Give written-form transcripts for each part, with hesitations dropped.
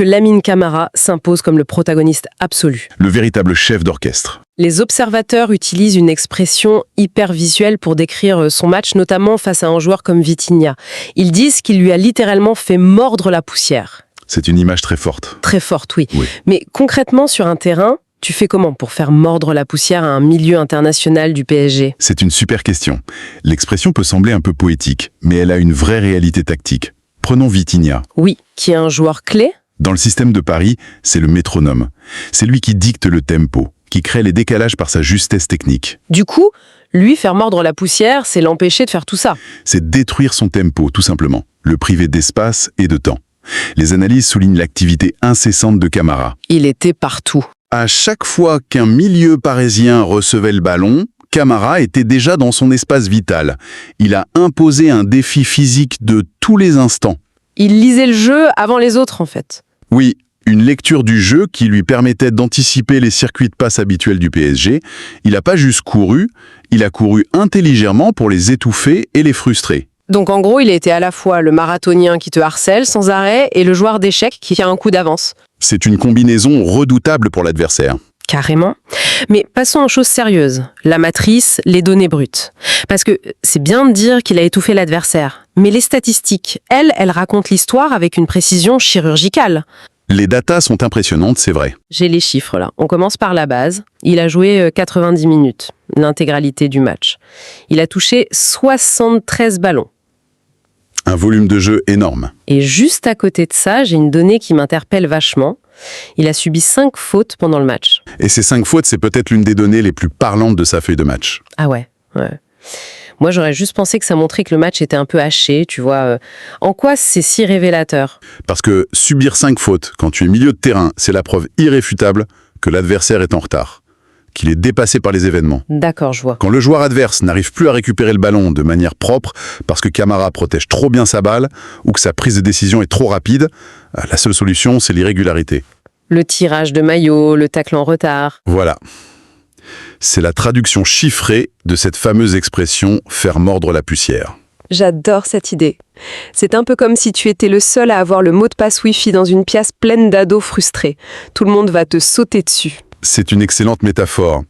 que Lamine Camara s'impose comme le protagoniste absolu. Le véritable chef d'orchestre. Les observateurs utilisent une expression hyper visuelle pour décrire son match, notamment face à un joueur comme Vitinha. Ils disent qu'il lui a littéralement fait mordre la poussière. C'est une image très forte. Très forte, oui. Oui. Mais concrètement, sur un terrain, tu fais comment pour faire mordre la poussière à un milieu international du PSG? C'est une super question. L'expression peut sembler un peu poétique, mais elle a une vraie réalité tactique. Prenons Vitinha. Oui, qui est un joueur clé. Dans le système de Paris, c'est le métronome. C'est lui qui dicte le tempo, qui crée les décalages par sa justesse technique. Du coup, lui, faire mordre la poussière, c'est l'empêcher de faire tout ça. C'est détruire son tempo, tout simplement, le priver d'espace et de temps. Les analyses soulignent l'activité incessante de Camara. Il était partout. À chaque fois qu'un milieu parisien recevait le ballon, Camara était déjà dans son espace vital. Il a imposé un défi physique de tous les instants. Il lisait le jeu avant les autres, en fait. Oui, une lecture du jeu qui lui permettait d'anticiper les circuits de passe habituels du PSG. Il n'a pas juste couru, il a couru intelligemment pour les étouffer et les frustrer. Donc en gros, il était à la fois le marathonien qui te harcèle sans arrêt et le joueur d'échecs qui a un coup d'avance. C'est une combinaison redoutable pour l'adversaire. Carrément. Mais passons aux choses sérieuses. La matrice, les données brutes. Parce que c'est bien de dire qu'il a étouffé l'adversaire. Mais les statistiques, elles racontent l'histoire avec une précision chirurgicale. Les datas sont impressionnantes, c'est vrai. J'ai les chiffres là. On commence par la base. Il a joué 90 minutes, l'intégralité du match. Il a touché 73 ballons. Un volume de jeu énorme. Et juste à côté de ça, j'ai une donnée qui m'interpelle vachement. Il a subi 5 fautes pendant le match. Et ces 5 fautes, c'est peut-être l'une des données les plus parlantes de sa feuille de match. Ah ouais. Moi, j'aurais juste pensé que ça montrait que le match était un peu haché, tu vois. En quoi c'est si révélateur? Parce que subir 5 fautes quand tu es milieu de terrain, c'est la preuve irréfutable que l'adversaire est en retard, qu'il est dépassé par les événements. D'accord, je vois. Quand le joueur adverse n'arrive plus à récupérer le ballon de manière propre parce que Camara protège trop bien sa balle ou que sa prise de décision est trop rapide, la seule solution, c'est l'irrégularité. Le tirage de maillot, le tacle en retard. Voilà. C'est la traduction chiffrée de cette fameuse expression « faire mordre la poussière ». J'adore cette idée. C'est un peu comme si tu étais le seul à avoir le mot de passe Wi-Fi dans une pièce pleine d'ados frustrés. Tout le monde va te sauter dessus. C'est une excellente métaphore.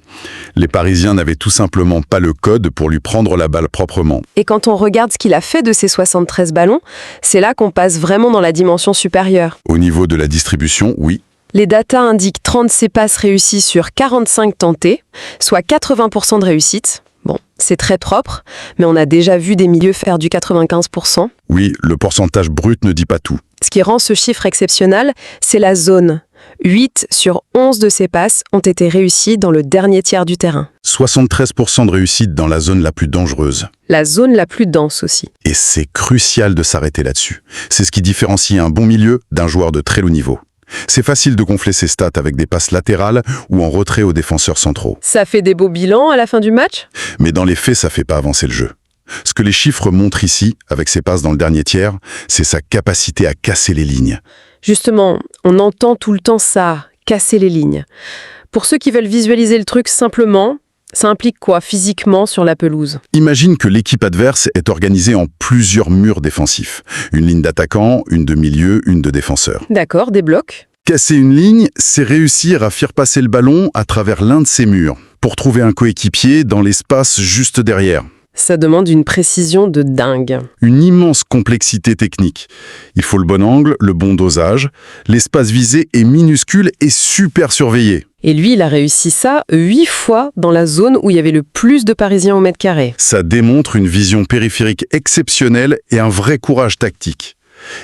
Les Parisiens n'avaient tout simplement pas le code pour lui prendre la balle proprement. Et quand on regarde ce qu'il a fait de ces 73 ballons, c'est là qu'on passe vraiment dans la dimension supérieure. Au niveau de la distribution, oui. Les datas indiquent 36 passes réussies sur 45 tentées, soit 80% de réussite. Bon, c'est très propre, mais on a déjà vu des milieux faire du 95%. Oui, le pourcentage brut ne dit pas tout. Ce qui rend ce chiffre exceptionnel, c'est la zone. 8 sur 11 de ces passes ont été réussies dans le dernier tiers du terrain. 73% de réussite dans la zone la plus dangereuse. La zone la plus dense aussi. Et c'est crucial de s'arrêter là-dessus. C'est ce qui différencie un bon milieu d'un joueur de très haut niveau. C'est facile de gonfler ses stats avec des passes latérales ou en retrait aux défenseurs centraux. Ça fait des beaux bilans à la fin du match? Mais dans les faits, ça fait pas avancer le jeu. Ce que les chiffres montrent ici, avec ses passes dans le dernier tiers, c'est sa capacité à casser les lignes. Justement, on entend tout le temps ça, casser les lignes. Pour ceux qui veulent visualiser le truc simplement, ça implique quoi physiquement sur la pelouse? Imagine que l'équipe adverse est organisée en plusieurs murs défensifs. Une ligne d'attaquants, une de milieu, une de défenseurs. D'accord, des blocs. Casser une ligne, c'est réussir à faire passer le ballon à travers l'un de ces murs, pour trouver un coéquipier dans l'espace juste derrière. Ça demande une précision de dingue. Une immense complexité technique. Il faut le bon angle, le bon dosage. L'espace visé est minuscule et super surveillé. Et lui, il a réussi ça 8 fois dans la zone où il y avait le plus de Parisiens au mètre carré. Ça démontre une vision périphérique exceptionnelle et un vrai courage tactique.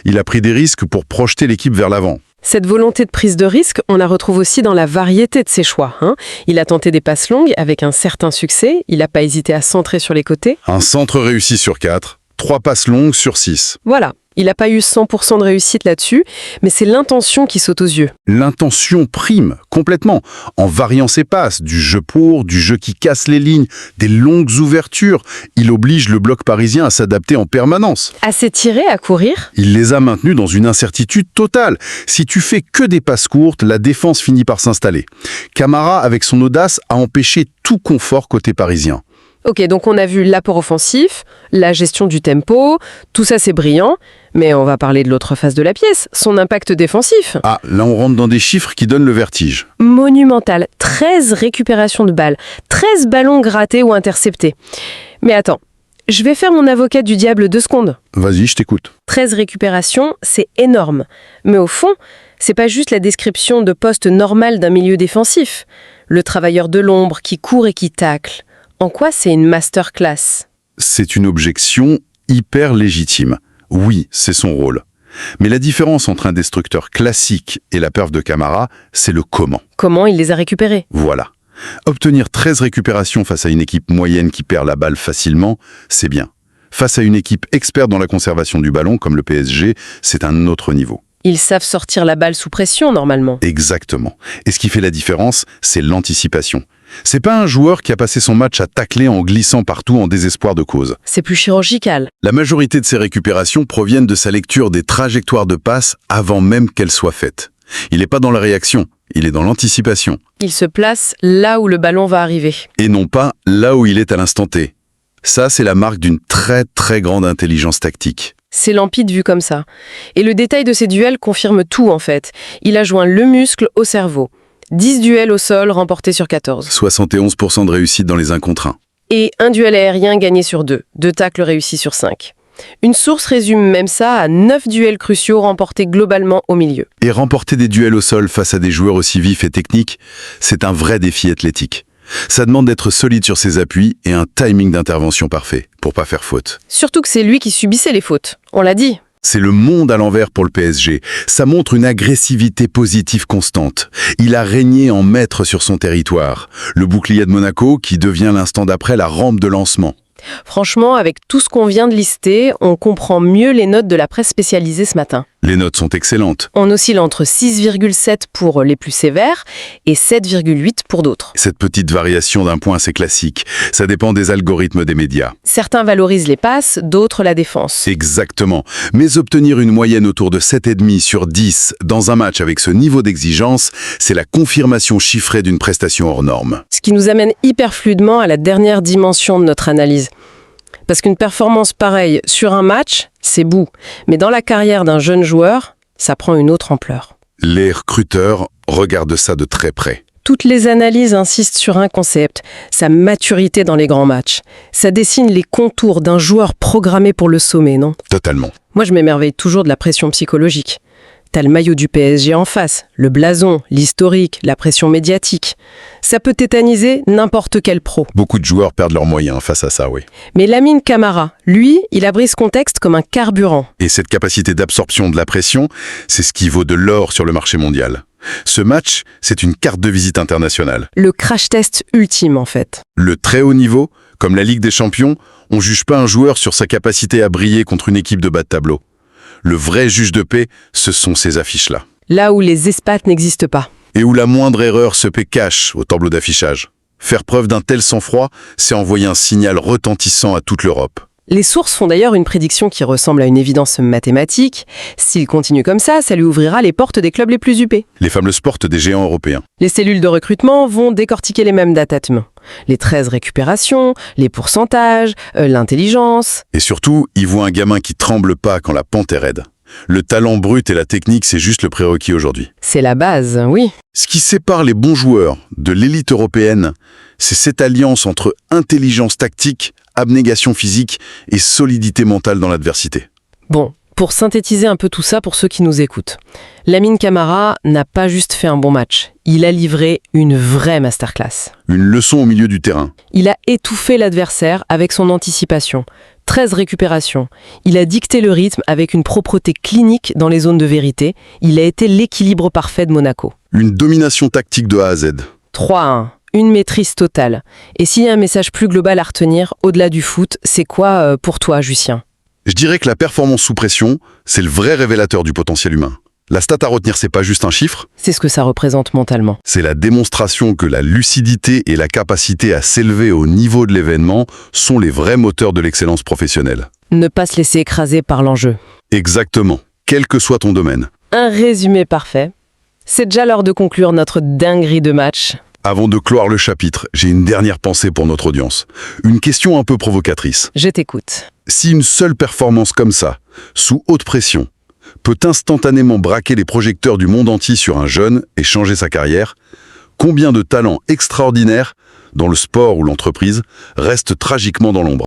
Il a pris des risques pour projeter l'équipe vers l'avant. Cette volonté de prise de risque, on la retrouve aussi dans la variété de ses choix. Il a tenté des passes longues avec un certain succès, il n'a pas hésité à centrer sur les côtés. Un centre réussi sur 4, 3 passes longues sur 6. Voilà, il n'a pas eu 100% de réussite là-dessus, mais c'est l'intention qui saute aux yeux. L'intention prime, complètement, en variant ses passes, du jeu pour, du jeu qui casse les lignes, des longues ouvertures. Il oblige le bloc parisien à s'adapter en permanence. À s'étirer, à courir. Il les a maintenus dans une incertitude totale. Si tu fais que des passes courtes, la défense finit par s'installer. Camara, avec son audace, a empêché tout confort côté parisien. Ok, donc on a vu l'apport offensif, la gestion du tempo, tout ça c'est brillant, mais on va parler de l'autre face de la pièce, son impact défensif. Ah, là on rentre dans des chiffres qui donnent le vertige. Monumental, 13 récupérations de balles, 13 ballons grattés ou interceptés. Mais attends, je vais faire mon avocat du diable 2 secondes. Vas-y, je t'écoute. 13 récupérations, c'est énorme. Mais au fond, c'est pas juste la description de poste normal d'un milieu défensif. Le travailleur de l'ombre qui court et qui tacle. En quoi c'est une masterclass? C'est une objection hyper légitime. Oui, c'est son rôle. Mais la différence entre un destructeur classique et la perf de Camara, c'est le comment. Comment il les a récupérés? Voilà. Obtenir 13 récupérations face à une équipe moyenne qui perd la balle facilement, c'est bien. Face à une équipe experte dans la conservation du ballon, comme le PSG, c'est un autre niveau. Ils savent sortir la balle sous pression, normalement. Exactement. Et ce qui fait la différence, c'est l'anticipation. C'est pas un joueur qui a passé son match à tacler en glissant partout en désespoir de cause. C'est plus chirurgical. La majorité de ses récupérations proviennent de sa lecture des trajectoires de passe avant même qu'elles soient faites. Il n'est pas dans la réaction, il est dans l'anticipation. Il se place là où le ballon va arriver. Et non pas là où il est à l'instant T. Ça, c'est la marque d'une très très grande intelligence tactique. C'est limpide vu comme ça. Et le détail de ces duels confirme tout en fait. Il a joint le muscle au cerveau. 10 duels au sol remportés sur 14. 71% de réussite dans les 1 contre 1. Et un duel aérien gagné sur 2. 2 tacles réussis sur 5. Une source résume même ça à 9 duels cruciaux remportés globalement au milieu. Et remporter des duels au sol face à des joueurs aussi vifs et techniques, c'est un vrai défi athlétique. Ça demande d'être solide sur ses appuis et un timing d'intervention parfait, pour pas faire faute. Surtout que c'est lui qui subissait les fautes. On l'a dit. C'est le monde à l'envers pour le PSG. Ça montre une agressivité positive constante. Il a régné en maître sur son territoire. Le bouclier de Monaco qui devient l'instant d'après la rampe de lancement. Franchement, avec tout ce qu'on vient de lister, on comprend mieux les notes de la presse spécialisée ce matin. Les notes sont excellentes. On oscille entre 6,7 pour les plus sévères et 7,8 pour d'autres. Cette petite variation d'un point, c'est classique. Ça dépend des algorithmes des médias. Certains valorisent les passes, d'autres la défense. Exactement. Mais obtenir une moyenne autour de 7,5 sur 10 dans un match avec ce niveau d'exigence, c'est la confirmation chiffrée d'une prestation hors norme. Ce qui nous amène hyper fluidement à la dernière dimension de notre analyse. Parce qu'une performance pareille sur un match, c'est beau. Mais dans la carrière d'un jeune joueur, ça prend une autre ampleur. Les recruteurs regardent ça de très près. Toutes les analyses insistent sur un concept, sa maturité dans les grands matchs. Ça dessine les contours d'un joueur programmé pour le sommet, non? Totalement. Moi, je m'émerveille toujours de la pression psychologique. T'as le maillot du PSG en face, le blason, l'historique, la pression médiatique. Ça peut tétaniser n'importe quel pro. Beaucoup de joueurs perdent leurs moyens face à ça, oui. Mais Lamine Camara, lui, il abrise ce contexte comme un carburant. Et cette capacité d'absorption de la pression, c'est ce qui vaut de l'or sur le marché mondial. Ce match, c'est une carte de visite internationale. Le crash test ultime, en fait. Le très haut niveau, comme la Ligue des Champions, on juge pas un joueur sur sa capacité à briller contre une équipe de bas de tableau. Le vrai juge de paix, ce sont ces affiches-là. Là où les espates n'existent pas. Et où la moindre erreur se paie cash au tableau d'affichage. Faire preuve d'un tel sang-froid, c'est envoyer un signal retentissant à toute l'Europe. Les sources font d'ailleurs une prédiction qui ressemble à une évidence mathématique. S'il continue comme ça lui ouvrira les portes des clubs les plus huppés. Les fameuses portes des géants européens. Les cellules de recrutement vont décortiquer les mêmes datatements. Les 13 récupérations, les pourcentages, l'intelligence. Et surtout, ils voient un gamin qui tremble pas quand la pente est raide. Le talent brut et la technique, c'est juste le prérequis aujourd'hui. C'est la base, oui. Ce qui sépare les bons joueurs de l'élite européenne, c'est cette alliance entre intelligence tactique, abnégation physique et solidité mentale dans l'adversité. Bon, pour synthétiser un peu tout ça pour ceux qui nous écoutent. Lamine Camara n'a pas juste fait un bon match, il a livré une vraie masterclass. Une leçon au milieu du terrain. Il a étouffé l'adversaire avec son anticipation. 13 récupérations. Il a dicté le rythme avec une propreté clinique dans les zones de vérité. Il a été l'équilibre parfait de Monaco. Une domination tactique de A à Z. 3-1. Une maîtrise totale. Et s'il y a un message plus global à retenir, au-delà du foot, c'est quoi pour toi, Lucien ? Je dirais que la performance sous pression, c'est le vrai révélateur du potentiel humain. La stat à retenir, c'est pas juste un chiffre. C'est ce que ça représente mentalement. C'est la démonstration que la lucidité et la capacité à s'élever au niveau de l'événement sont les vrais moteurs de l'excellence professionnelle. Ne pas se laisser écraser par l'enjeu. Exactement, quel que soit ton domaine. Un résumé parfait. C'est déjà l'heure de conclure notre dinguerie de match. Avant de clore le chapitre, j'ai une dernière pensée pour notre audience. Une question un peu provocatrice. Je t'écoute. Si une seule performance comme ça, sous haute pression, peut instantanément braquer les projecteurs du monde entier sur un jeune et changer sa carrière, combien de talents extraordinaires, dans le sport ou l'entreprise, restent tragiquement dans l'ombre ?